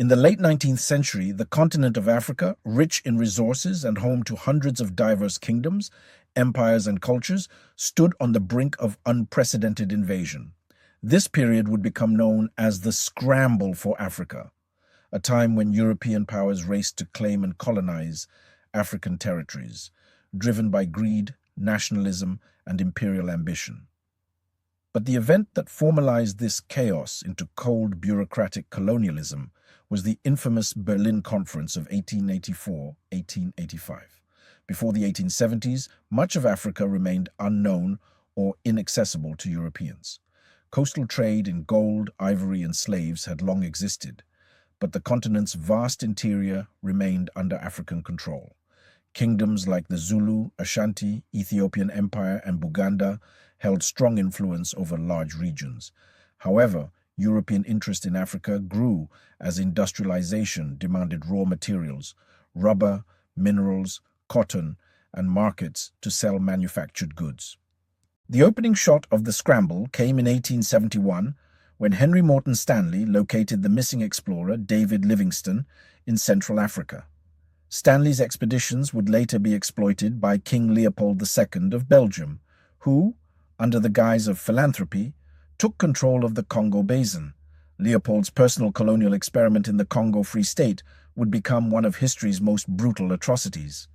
In the late 19th century, the continent of Africa, rich in resources and home to hundreds of diverse kingdoms, empires, and cultures, stood on the brink of unprecedented invasion. This period would become known as the Scramble for Africa, a time when European powers raced to claim and colonize African territories, driven by greed, nationalism, and imperial ambition. But the event that formalized this chaos into cold bureaucratic colonialism was the infamous Berlin Conference of 1884-1885. Before the 1870s, much of Africa remained unknown or inaccessible to Europeans. Coastal trade in gold, ivory, and slaves had long existed, but the continent's vast interior remained under African control. Kingdoms like the Zulu, Ashanti, Ethiopian Empire, and Buganda held strong influence over large regions. However, European interest in Africa grew as industrialization demanded raw materials, rubber, minerals, cotton, and markets to sell manufactured goods. The opening shot of the Scramble came in 1871 when Henry Morton Stanley located the missing explorer David Livingstone in Central Africa. Stanley's expeditions would later be exploited by King Leopold II of Belgium, who, under the guise of philanthropy, took control of the Congo Basin. Leopold's personal colonial experiment in the Congo Free State would become one of history's most brutal atrocities.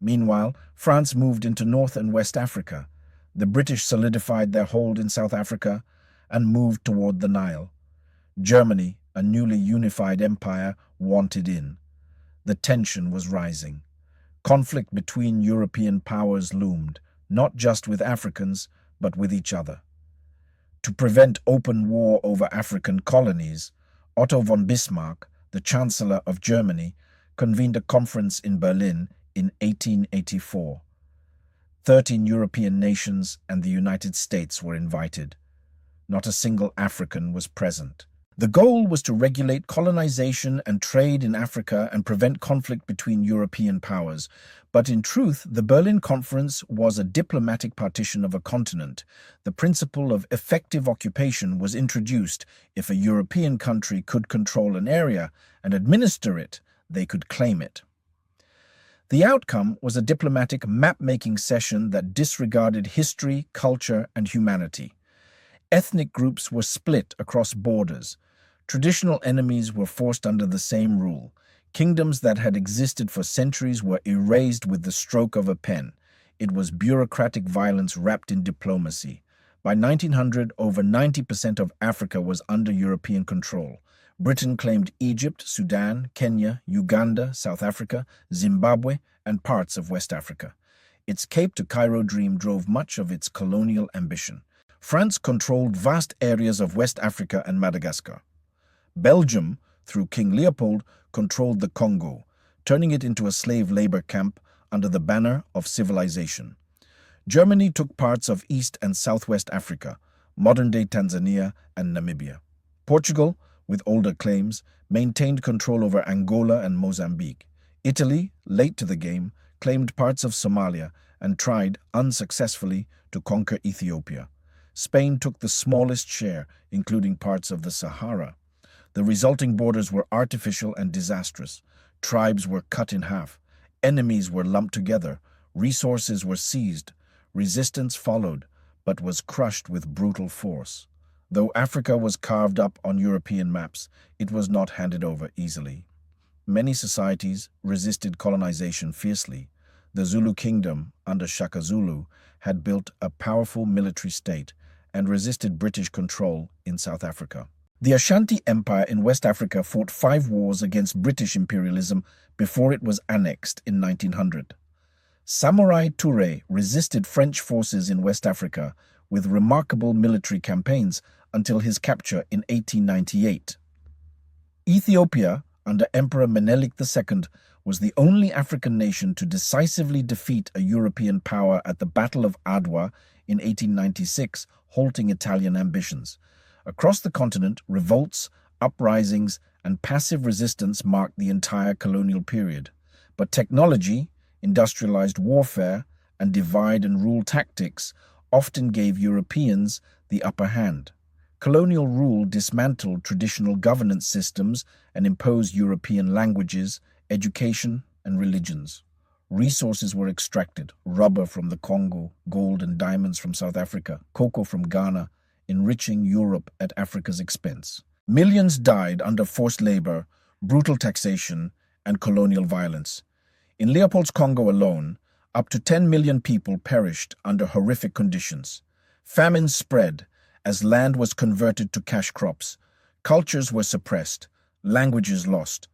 Meanwhile, France moved into North and West Africa. The British solidified their hold in South Africa and moved toward the Nile. Germany, a newly unified empire, wanted in. The tension was rising. Conflict between European powers loomed, not just with Africans, but with each other. To prevent open war over African colonies, Otto von Bismarck, the Chancellor of Germany, convened a conference in Berlin in 1884. 13 European nations and the United States were invited. Not a single African was present. The goal was to regulate colonization and trade in Africa and prevent conflict between European powers. But in truth, the Berlin Conference was a diplomatic partition of a continent. The principle of effective occupation was introduced. If a European country could control an area and administer it, they could claim it. The outcome was a diplomatic map-making session that disregarded history, culture, and humanity. Ethnic groups were split across borders. Traditional enemies were forced under the same rule. Kingdoms that had existed for centuries were erased with the stroke of a pen. It was bureaucratic violence wrapped in diplomacy. By 1900, over 90% of Africa was under European control. Britain claimed Egypt, Sudan, Kenya, Uganda, South Africa, Zimbabwe, and parts of West Africa. Its Cape to Cairo dream drove much of its colonial ambition. France controlled vast areas of West Africa and Madagascar. Belgium, through King Leopold, controlled the Congo, turning it into a slave labor camp under the banner of civilization. Germany took parts of East and Southwest Africa, modern-day Tanzania and Namibia. Portugal, with older claims, maintained control over Angola and Mozambique. Italy, late to the game, claimed parts of Somalia and tried, unsuccessfully, to conquer Ethiopia. Spain took the smallest share, including parts of the Sahara. The resulting borders were artificial and disastrous. Tribes were cut in half. Enemies were lumped together. Resources were seized. Resistance followed, but was crushed with brutal force. Though Africa was carved up on European maps, it was not handed over easily. Many societies resisted colonization fiercely. The Zulu kingdom, under Shaka Zulu, had built a powerful military state and resisted British control in South Africa. The Ashanti Empire in West Africa fought 5 wars against British imperialism before it was annexed in 1900. Samurai Touré resisted French forces in West Africa with remarkable military campaigns until his capture in 1898. Ethiopia, under Emperor Menelik II, was the only African nation to decisively defeat a European power at the Battle of Adwa in 1896, halting Italian ambitions. Across the continent, revolts, uprisings, and passive resistance marked the entire colonial period. But technology, industrialized warfare, and divide-and-rule tactics often gave Europeans the upper hand. Colonial rule dismantled traditional governance systems and imposed European languages, education, and religions. Resources were extracted: rubber from the Congo, gold and diamonds from South Africa, cocoa from Ghana, enriching Europe at Africa's expense. Millions died under forced labor, brutal taxation, and colonial violence. In Leopold's Congo alone, up to 10 million people perished under horrific conditions. Famine spread as land was converted to cash crops. Cultures were suppressed, languages lost,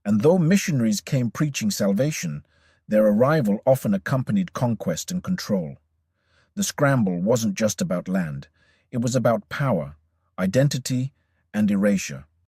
and though missionaries came preaching salvation, their arrival often accompanied conquest and control. The scramble wasn't just about land. It was about power, identity, and erasure.